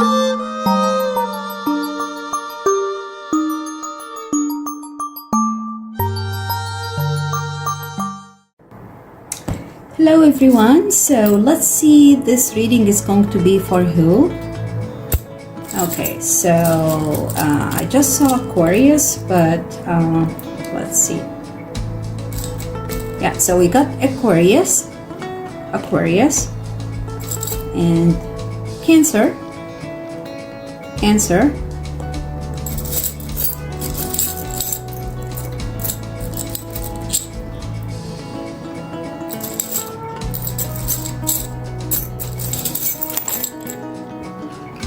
Hello everyone, so let's see, this reading is going to be for who? Okay, so I just saw Aquarius, but let's see. Yeah, so we got Aquarius, and Cancer,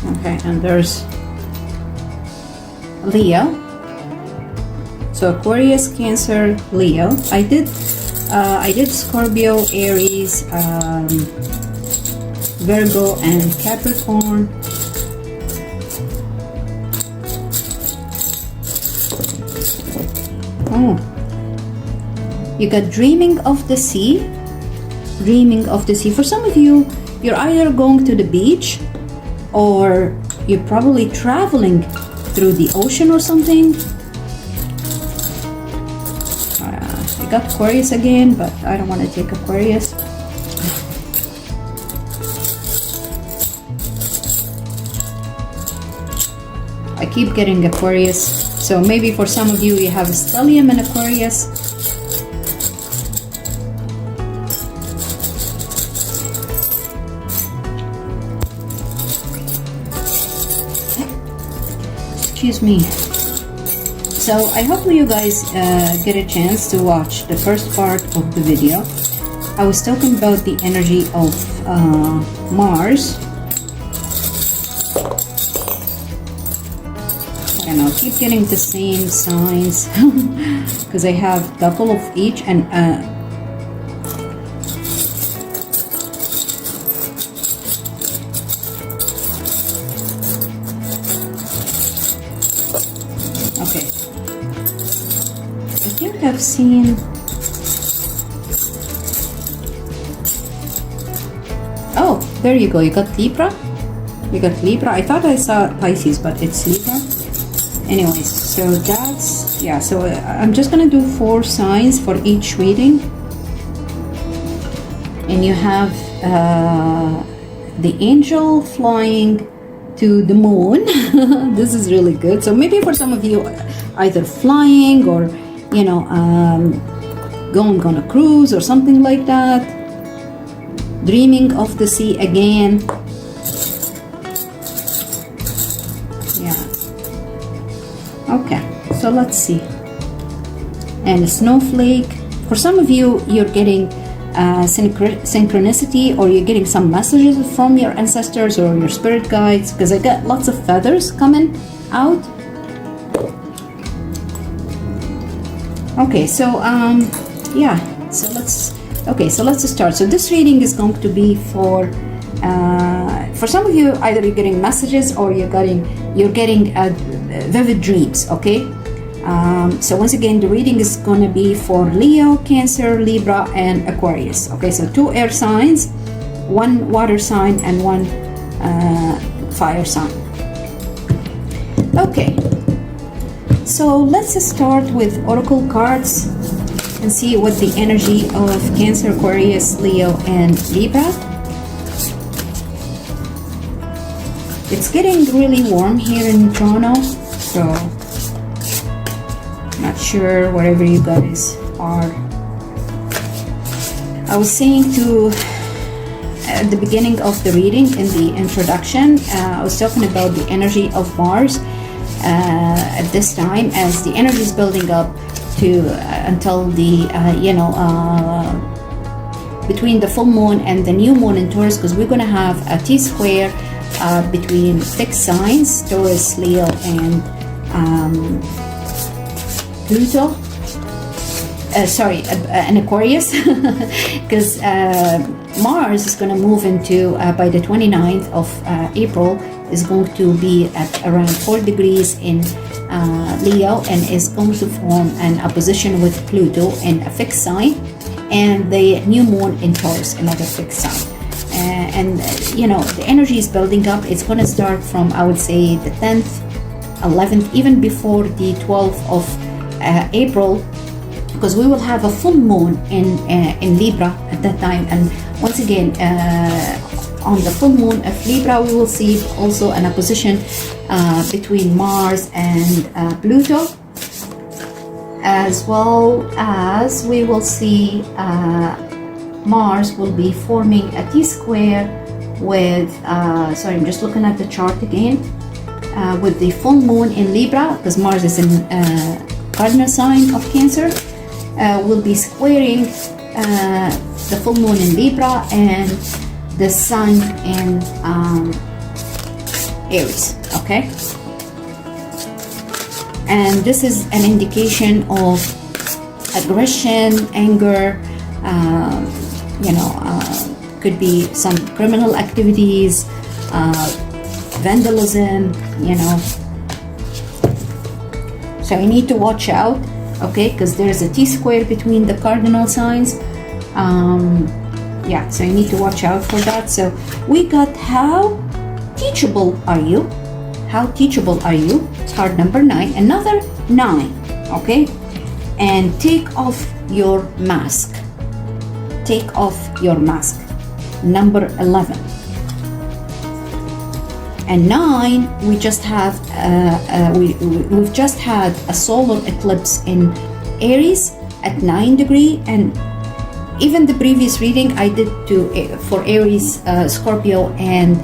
okay, and there's Leo. So Aquarius, Cancer, Leo. I did Scorpio, Aries, Virgo, and Capricorn. Oh, you got dreaming of the sea. For some of you, you're either going to the beach, or you're probably traveling through the ocean or something. I got Aquarius again, but I don't want to take Aquarius. I keep getting Aquarius, so maybe for some of you, you have a stellium in Aquarius. Excuse me. So I hope you guys get a chance to watch the first part of the video. I was talking about the energy of Mars. And I'll keep getting the same signs because I have a couple of each, and okay, I think I've seen, oh, there you go, you got Libra. I thought I saw Pisces, but it's Libra. Anyways, so that's, yeah, so I'm just gonna do 4 signs for each reading, and you have the angel flying to the moon. This is really good. So maybe for some of you, either flying or, you know, going on a cruise or something like that. Dreaming of the sea again. Okay, so let's see. And a snowflake. For some of you, you're getting synchronicity, or you're getting some messages from your ancestors or your spirit guides, because I got lots of feathers coming out. Okay, so yeah, so let's start. So this reading is going to be for some of you, either you're getting messages or you're getting vivid dreams. Okay, so once again, the reading is going to be for Leo, Cancer, Libra, and Aquarius. Okay, so 2 air signs, 1 water sign, and 1 fire sign. Okay, so let's start with oracle cards and see what the energy of Cancer, Aquarius, Leo, and Libra. It's getting really warm here in Toronto, so not sure wherever you guys are. I was saying at the beginning of the reading, in the introduction, I was talking about the energy of Mars at this time, as the energy is building up to until the between the full moon and the new moon in Taurus, because we're going to have a T-square between fixed signs, Taurus, Leo, and Pluto. An Aquarius, because Mars is going to move into, by the 29th of April, is going to be at around 4 degrees in Leo, and is going to form an opposition with Pluto in a fixed sign, and the new moon in Taurus, another fixed sign. and you know, the energy is building up. It's going to start from, I would say, the 10th, 11th, even before the 12th of April, because we will have a full moon in Libra at that time. And once again, on the full moon of Libra, we will see also an opposition between Mars and Pluto, as well as we will see Mars will be forming a T-square with, sorry, I'm just looking at the chart again, with the full moon in Libra, because Mars is in cardinal sign of Cancer, will be squaring the full moon in Libra and the sun in Aries, okay? And this is an indication of aggression, anger, you know, could be some criminal activities, vandalism, you know. So you need to watch out, okay, because there's a T-square between the cardinal signs. Yeah, so you need to watch out for that. So we got how teachable are you? How teachable are you? It's card number 9. Another 9, okay? And take off your mask. Take off your mask. Number 11. And 9, we just have we've just had a solar eclipse in Aries at 9 degrees, and even the previous reading I did for Aries, Scorpio, and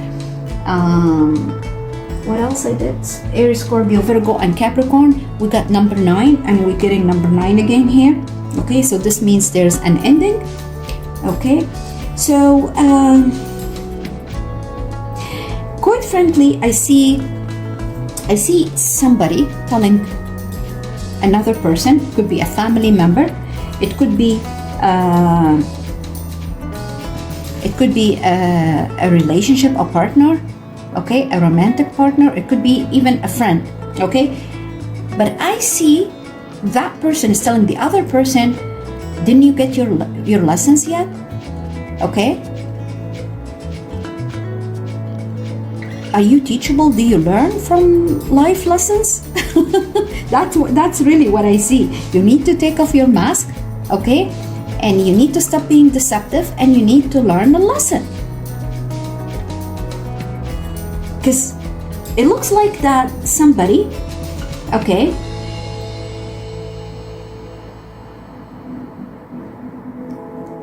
what else I did? Aries, Scorpio, Virgo, and Capricorn. We got number 9, and we're getting number 9 again here. Okay, so this means there's an ending. Okay, so quite frankly, I see somebody telling another person. Could be a family member. It could be a relationship, a partner, okay, a romantic partner. It could be even a friend, okay. But I see that person is telling the other person, didn't you get your lessons yet? Okay. Are you teachable? Do you learn from life lessons? That's really what I see. You need to take off your mask, okay? And you need to stop being deceptive, and you need to learn a lesson. Because it looks like that somebody, okay,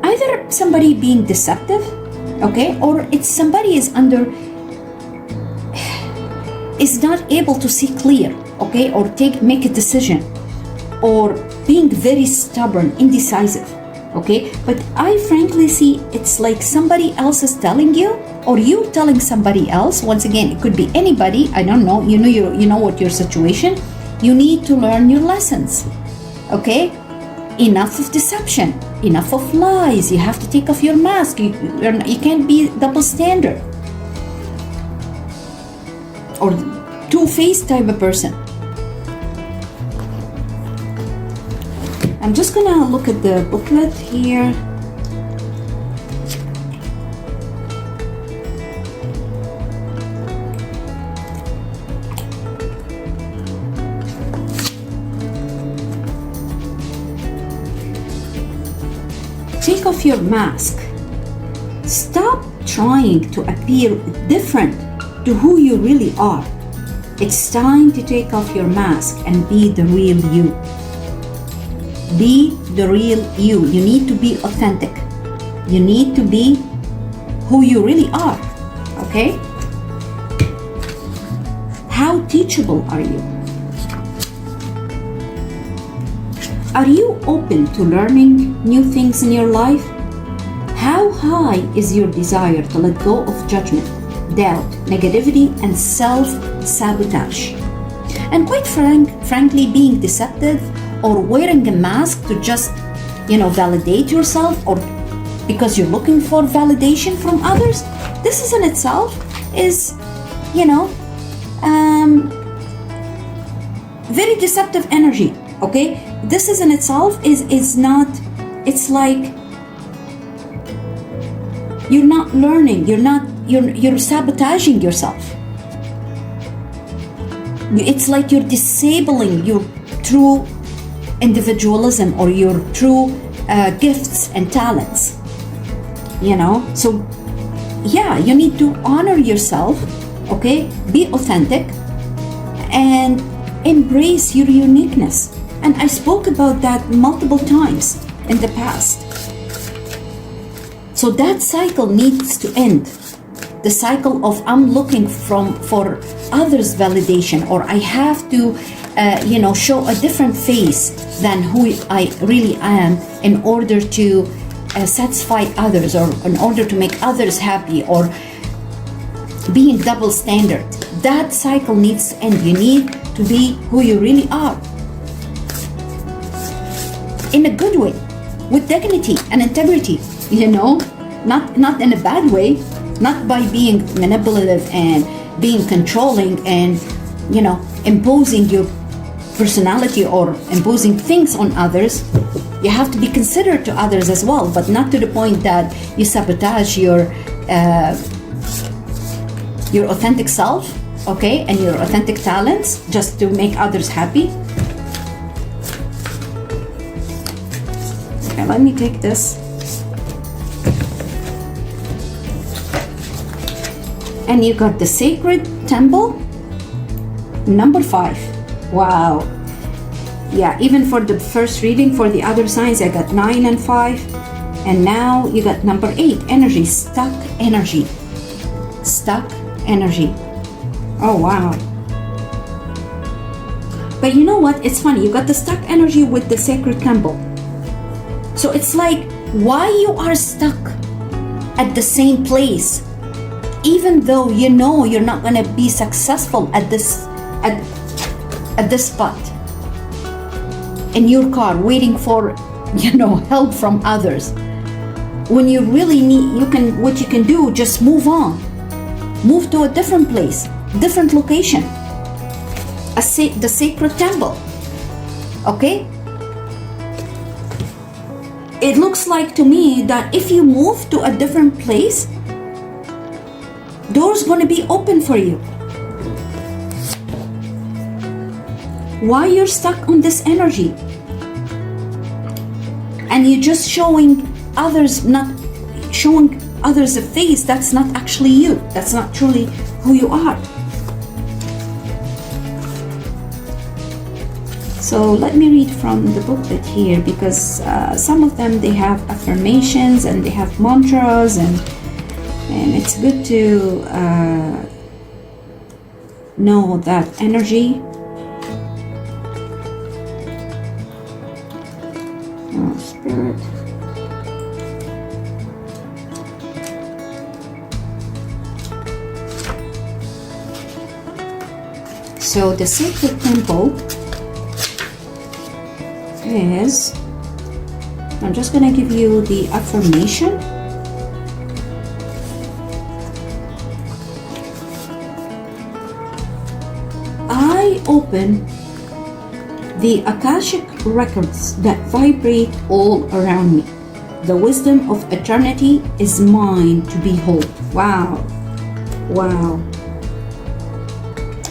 either somebody being deceptive, okay, or it's somebody is not able to see clear, okay, or make a decision, or being very stubborn, indecisive, okay. But I frankly see it's like somebody else is telling you, or you telling somebody else. Once again, it could be anybody. I don't know. You know what your situation. You need to learn your lessons, okay. Enough of deception, enough of lies. You have to take off your mask. You can't be double standard or two-faced type of person. I'm just gonna look at the booklet here. Take off your mask. Stop trying to appear different to who you really are. It's time to take off your mask and be the real you. Be the real you. You need to be authentic. You need to be who you really are, okay? How teachable are you? Are you open to learning new things in your life? How high is your desire to let go of judgment, doubt, negativity, and self-sabotage? And quite frankly, being deceptive or wearing a mask to just, validate yourself, or because you're looking for validation from others, this is in itself is, very deceptive energy, okay? This is in itself is not, it's like You're not learning. You're sabotaging yourself. It's like you're disabling your true individualism or your true gifts and talents. So yeah, you need to honor yourself, okay? Be authentic and embrace your uniqueness. And I spoke about that multiple times in the past. So that cycle needs to end. The cycle of I'm looking for others' validation, or I have to, show a different face than who I really am in order to satisfy others, or in order to make others happy, or being double standard. That cycle needs to end. You need to be who you really are. In a good way, with dignity and integrity, not in a bad way, not by being manipulative and being controlling and, imposing your personality or imposing things on others. You have to be considerate to others as well, but not to the point that you sabotage your authentic self, okay, and your authentic talents just to make others happy. Okay, let me take this. And you got the sacred temple, number 5. Wow. Yeah, even for the first reading for the other signs, I got 9 and 5. And now you got number 8, energy, stuck energy. Stuck energy. Oh, wow. But you know what? It's funny. You got the stuck energy with the sacred temple. So it's like, why you are stuck at the same place, even though you know you're not going to be successful at this spot in your car, waiting for help from others, when you really need, what you can do, just move on, move to a different place, different location, the sacred temple. Okay, it looks like to me that if you move to a different place, doors going to be open for you. Why you're stuck on this energy? And you're just showing others a face that's not actually you. That's not truly who you are. So let me read from the booklet here, because some of them, they have affirmations and they have mantras, and it's good to know that energy. Oh, Spirit. So the sacred temple is, I'm just going to give you the affirmation. I open the Akashic records that vibrate all around me. The wisdom of eternity is mine to behold. Wow. Wow.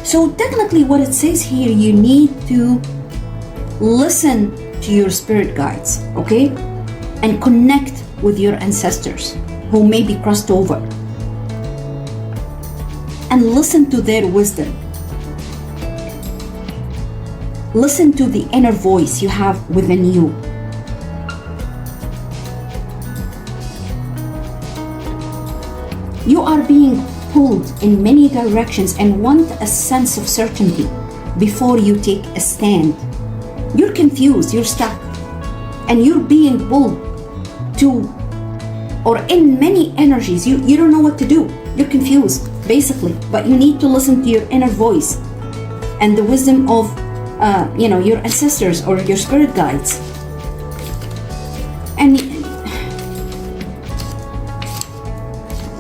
So technically what it says here, you need to listen to your spirit guides, okay? And connect with your ancestors who may be crossed over. And listen to their wisdom. Listen to the inner voice you have within you. You are being pulled in many directions and want a sense of certainty before you take a stand. You're confused, you're stuck, and you're being pulled to, or in many energies. You don't know what to do. You're confused, basically, but you need to listen to your inner voice and the wisdom of your ancestors or your spirit guides. And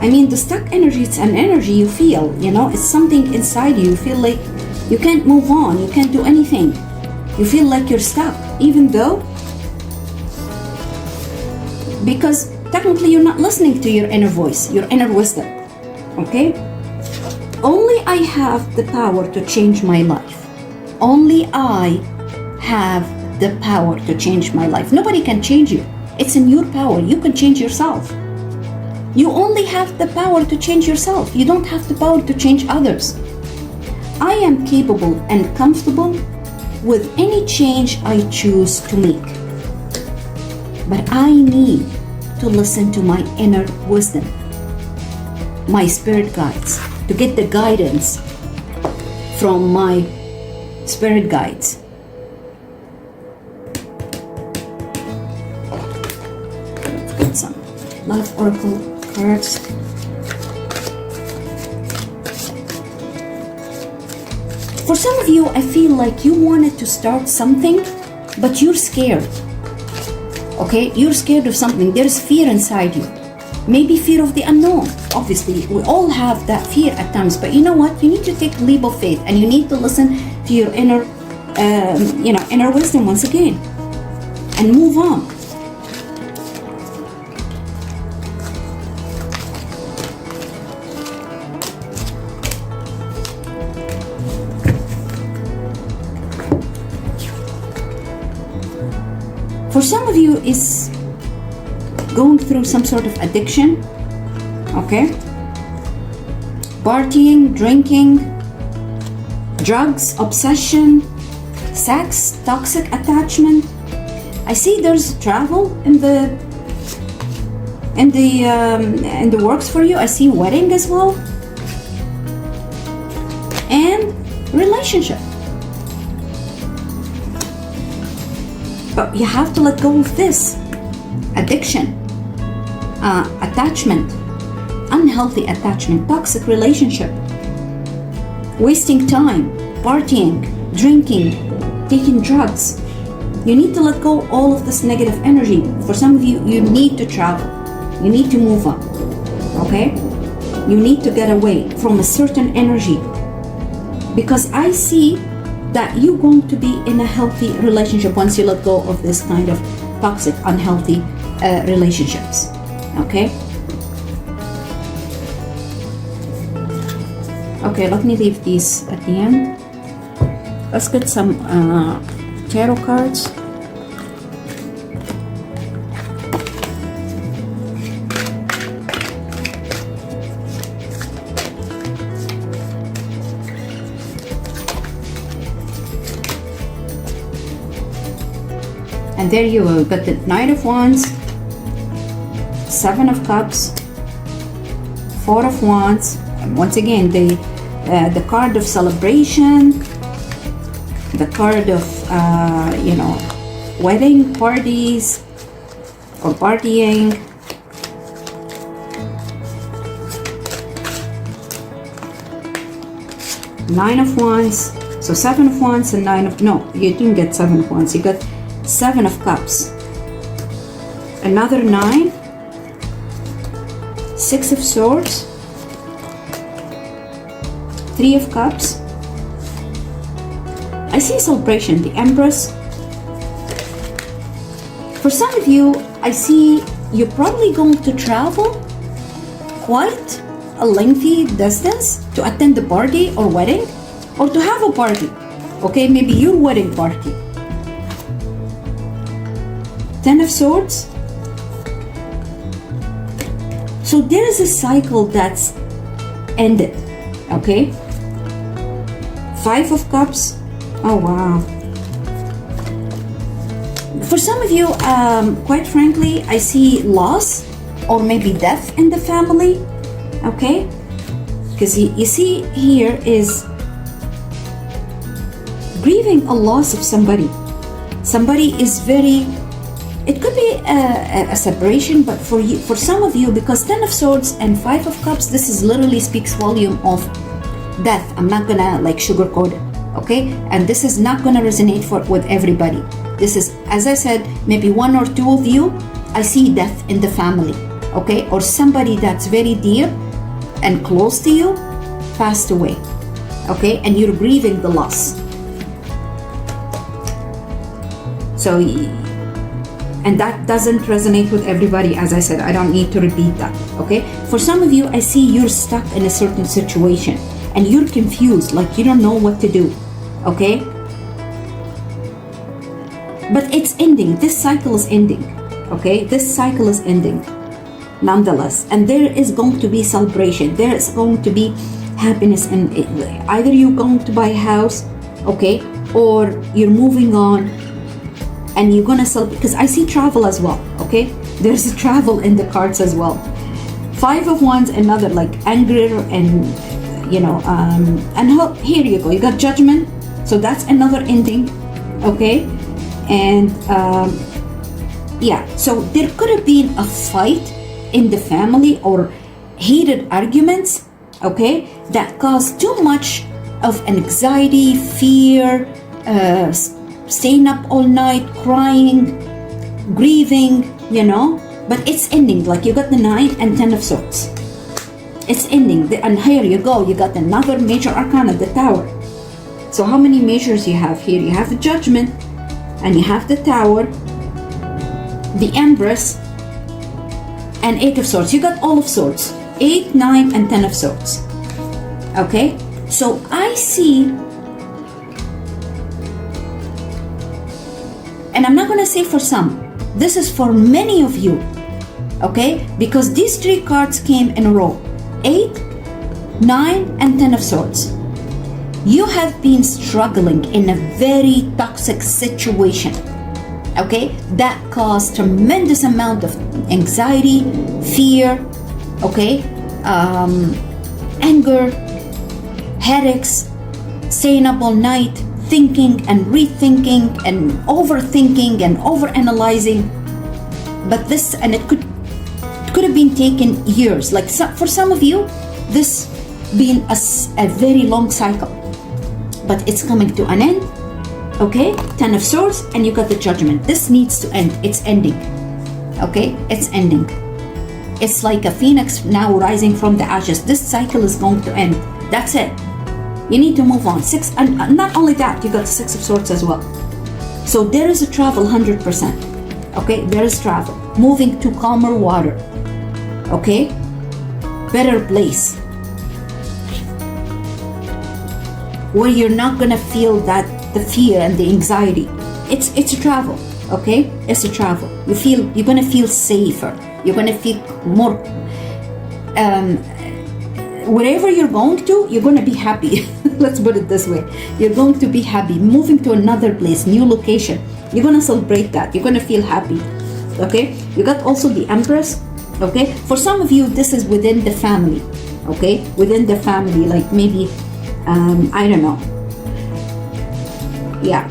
I mean, the stuck energy, it's an energy you feel, it's something inside you. You feel like you can't move on, you can't do anything. You feel like you're stuck, even though, because technically you're not listening to your inner voice, your inner wisdom. Okay? Only I have the power to change my life. Only I have the power to change my life. Nobody can change you. It's in your power. You can change yourself. You only have the power to change yourself. You don't have the power to change others. I am capable and comfortable with any change I choose to make. But I need to listen to my inner wisdom, my spirit guides, to get the guidance from my spirit guides. Let's get some love oracle cards. For some of you, I feel like you wanted to start something, but you're scared. Okay, you're scared of something. There's fear inside you. Maybe fear of the unknown. Obviously, we all have that fear at times. But you know what? You need to take a leap of faith, and you need to listen to your inner, inner wisdom once again, and move on. For some of you, is going through some sort of addiction, okay? Partying, drinking, drugs, obsession, sex, toxic attachment. I see there's travel in the works for you. I see wedding as well, and relationship. But you have to let go of this addiction, attachment, unhealthy attachment, toxic relationship, wasting time, partying, drinking, taking drugs. You need to let go all of this negative energy. For some of you, you need to travel. You need to move on, okay? You need to get away from a certain energy, because I see that you're going to be in a healthy relationship once you let go of this kind of toxic, unhealthy relationships. Okay? Okay, let me leave these at the end. Let's get some tarot cards. And there you go, got the Knight of Wands, Seven of Cups, Four of Wands. And once again, the card of celebration, the card of wedding parties or partying. Nine of Wands. So Seven of Wands and you didn't get Seven of Wands. You got Seven of Cups, another 9, Six of Swords, Three of Cups. I see celebration, the Empress. For some of you, I see you're probably going to travel quite a lengthy distance to attend the party or wedding, or to have a party. Okay, maybe your wedding party. Ten of Swords. So there is a cycle that's ended, okay? Five of Cups. Oh, wow. For some of you, quite frankly, I see loss or maybe death in the family, okay? Because you see here is grieving a loss of somebody. Somebody is very... It could be a separation, but for some of you, because Ten of Swords and Five of Cups, this is literally speaks volume of death. I'm not gonna sugarcoat it, okay? And this is not gonna resonate with everybody. This is, as I said, maybe one or two of you, I see death in the family, okay? Or somebody that's very dear and close to you passed away, okay? And you're grieving the loss. So, And that doesn't resonate with everybody. As I said, I don't need to repeat that, okay? For some of you, I see you're stuck in a certain situation and you're confused, like you don't know what to do, okay? But it's ending. This cycle is ending, okay? This cycle is ending nonetheless. And there is going to be celebration. There is going to be happiness. And either you're going to buy a house, okay? Or you're moving on and you're gonna celebrate, because I see travel as well, okay? There's a travel in the cards as well. 5 of Wands, another like anger and, you know, and here you go. You got Judgment. So that's another ending, okay? And yeah, so there could have been a fight in the family or heated arguments, okay? That caused too much of anxiety, fear, staying up all night, crying, grieving, you know, but it's ending. Like you got the 9 and 10 of Swords. It's ending. And here you go, you got another major arcana, the Tower. So how many measures you have here? You have the Judgment, and you have the Tower, the Empress, and 8 of Swords. You got all of Swords. 8, 9, and 10 of Swords. Okay? So I see, and I'm not going to say for some, this is for many of you, okay? Because these 3 cards came in a row. 8, 9, and 10 of Swords. You have been struggling in a very toxic situation, okay? That caused tremendous amount of anxiety, fear, okay? Anger, headaches, staying up all night, thinking and rethinking and overthinking and overanalyzing. But this, and it could have been taken years. Like for some of you, this been a very long cycle, but it's coming to an end, okay? 10 of Swords, and you got the Judgment. This needs to end. It's ending, okay? It's ending. It's like a phoenix now rising from the ashes. This cycle is going to end. That's it. You need to move on. 6, and not only that, you got the 6 of Swords as well. So there is a travel 100%. Okay, there is travel. Moving to calmer water. Okay, better place where you're not gonna feel that the fear and the anxiety. It's a travel. Okay, it's a travel. You're gonna feel safer. You're gonna feel more. Wherever you're going to, you're going to be happy. Let's put it this way. You're going to be happy. Moving to another place, new location. You're going to celebrate that. You're going to feel happy. Okay? You got also the Empress. Okay? For some of you, this is within the family. Okay? Within the family, like maybe, I don't know. Yeah.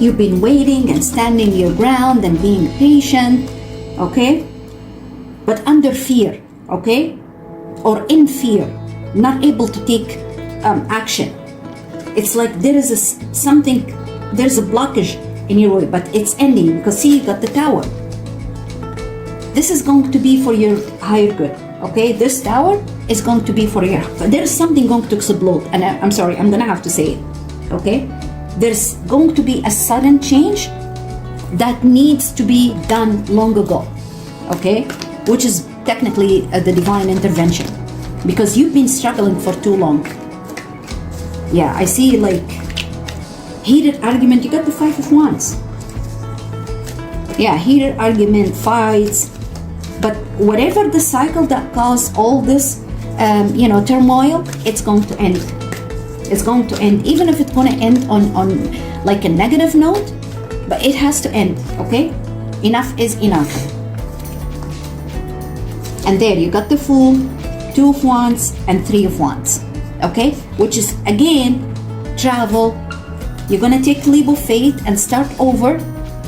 You've been waiting and standing your ground and being patient, okay? But under fear, okay? Or in fear, not able to take action. It's like there is there's a blockage in your way, but it's ending because see, you got the Tower. This is going to be for your higher good, okay? This Tower is going to be for your, there's something going to explode, and I'm sorry, I'm gonna have to say it, okay? There's going to be a sudden change that needs to be done long ago, okay? Which is technically the divine intervention, because you've been struggling for too long. Yeah, I see like heated argument. You got the 5 of Wands. Yeah, heated argument, fights. But whatever the cycle that caused all this, turmoil, it's going to end. It's going to end, even if it's going to end on like a negative note, but it has to end, okay? Enough is enough. And there you got the Fool, 2 of Wands, and 3 of Wands, okay? Which is, again, travel. You're going to take a leap of faith and start over,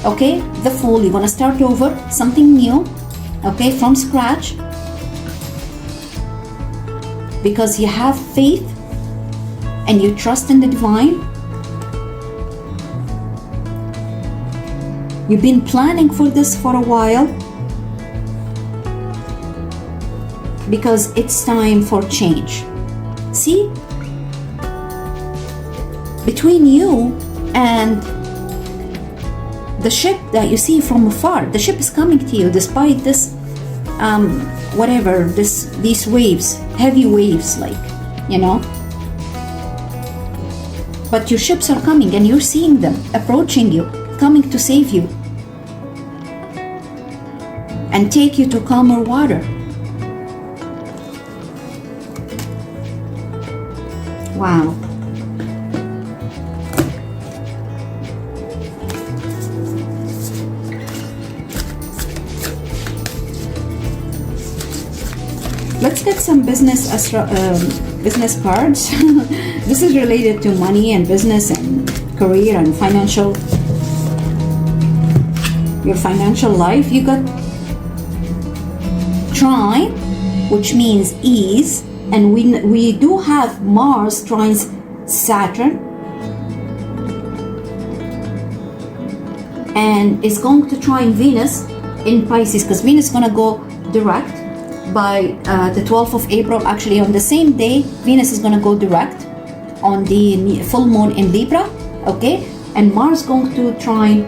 okay? The Fool, you're going to start over, something new, okay, from scratch. Because you have faith and you trust in the divine. You've been planning for this for a while, because it's time for change. See? between you and the ship that you see from afar. The ship is coming to you despite this, these waves, heavy waves, like, you know. But your ships are coming and you're seeing them approaching you, coming to save you and take you to calmer water. Wow. Let's get some business cards. This is related to money and business and career and your financial life. You got Trine, which means ease, and we do have Mars trines Saturn, and it's going to trine Venus in Pisces, because Venus is going to go direct by the 12th of April. Actually, on the same day, Venus is going to go direct on the full moon in Libra, okay? And Mars going to trine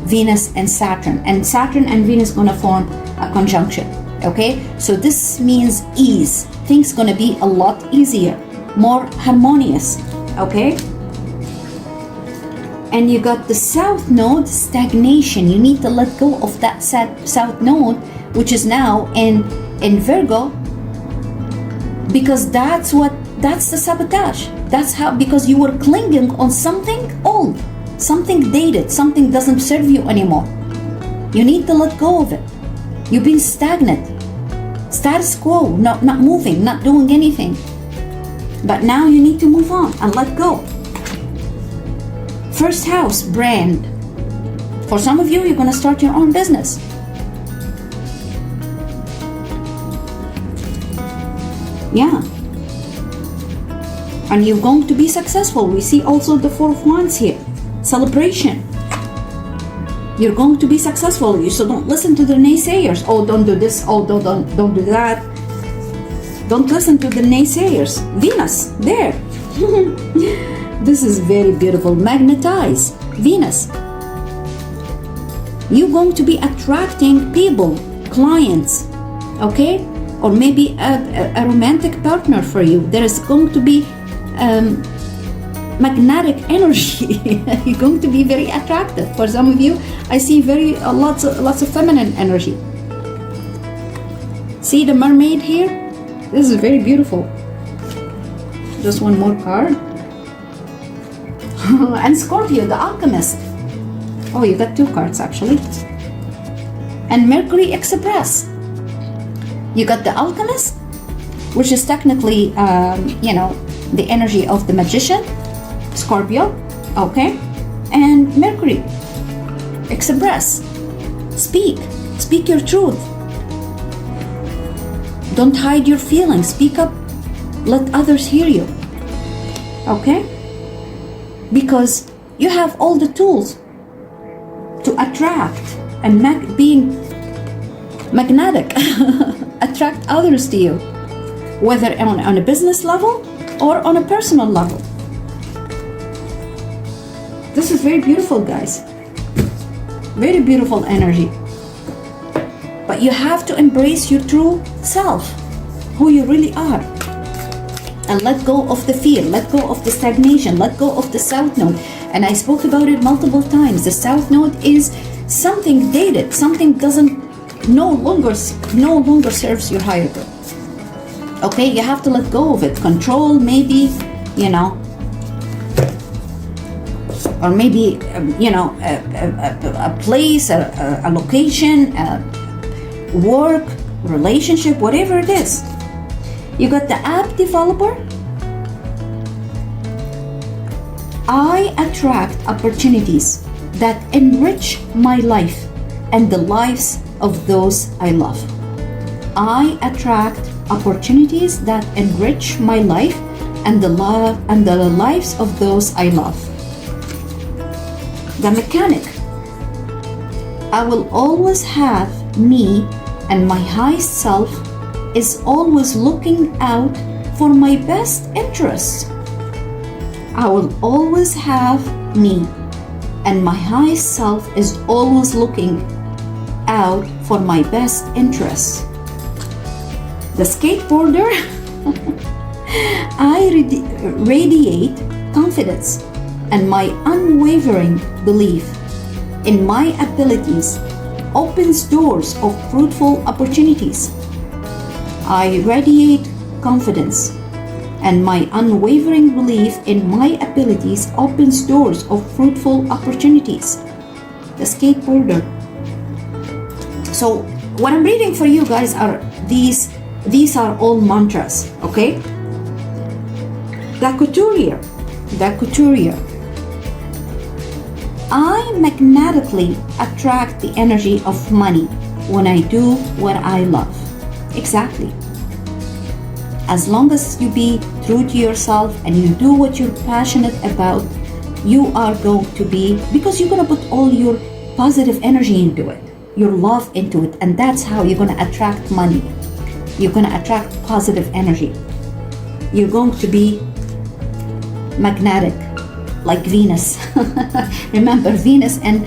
Venus and Saturn and Venus going to form a conjunction, okay? So this means ease. Things going to be a lot easier, more harmonious, okay? And you got the South Node, stagnation. You need to let go of that South Node, which is now in Virgo, because that's the sabotage. That's how, because you were clinging on something old, something dated, something doesn't serve you anymore. You need to let go of it. You've been stagnant, status quo, not moving, not doing anything. But now you need to move on and let go. First house, brand. For some of you, you're going to start your own business. Yeah. And you're going to be successful. We see also the Four of Wands here. Celebration. You're going to be successful. So don't listen to the naysayers. Oh, don't do this. Oh, don't do that. Don't listen to the naysayers. Venus, there. This is very beautiful. Magnetize. Venus. You're going to be attracting people, clients, okay? Or maybe a romantic partner for you. There is going to be magnetic energy. You're going to be very attractive. For some of you, I see lots of feminine energy. See the mermaid here? This is very beautiful. Just one more card. And Scorpio, the alchemist. Oh, you got two cards actually. And Mercury Express. You got the alchemist, which is technically, the energy of the magician, Scorpio, okay? And Mercury, express, speak your truth. Don't hide your feelings, speak up, let others hear you, okay? Because you have all the tools to attract and being magnetic, attract others to you, whether on a business level or on a personal level. This is very beautiful, guys. Very beautiful energy. But you have to embrace your true self, who you really are. And let go of the fear, let go of the stagnation, let go of the South Node. And I spoke about it multiple times. The South Node is something dated, something no longer serves your higher good. Okay, you have to let go of it. Control, maybe, or maybe, a place, a location, work, relationship, whatever it is. You got the app developer. I attract opportunities that enrich my life and the lives of those I love. I attract opportunities that enrich my life and the lives of those I love. The mechanic. I will always have me, and my highest self is always looking out for my best interests. I will always have me, and my highest self is always looking out for my best interests. The skateboarder, I radiate confidence and my unwavering belief in my abilities opens doors of fruitful opportunities. I radiate confidence and my unwavering belief in my abilities opens doors of fruitful opportunities. The skateboarder. So what I'm reading for you guys are these are all mantras, okay? The couturier. I magnetically attract the energy of money when I do what I love. Exactly. As long as you be true to yourself and you do what you're passionate about, you are going to be, because you're going to put all your positive energy into it, your love into it, and that's how you're going to attract money. You're going to attract positive energy. You're going to be magnetic, like Venus. Remember, Venus and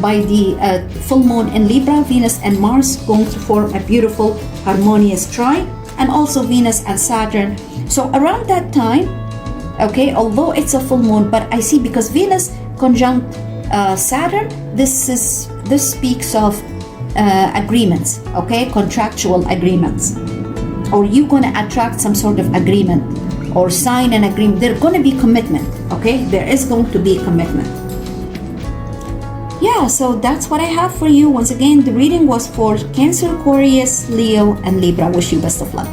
by the full moon in Libra, Venus and Mars going to form a beautiful harmonious trine, and also Venus and Saturn. So around that time, okay, although it's a full moon, but I see because Venus conjunct Saturn, this speaks of agreements, okay, contractual agreements, or you're going to attract some sort of agreement or sign an agreement. There's going to be commitment, okay? There is going to be commitment. Yeah, so that's what I have for you. Once again, the reading was for Cancer, Aquarius, Leo, and Libra. Wish you best of luck.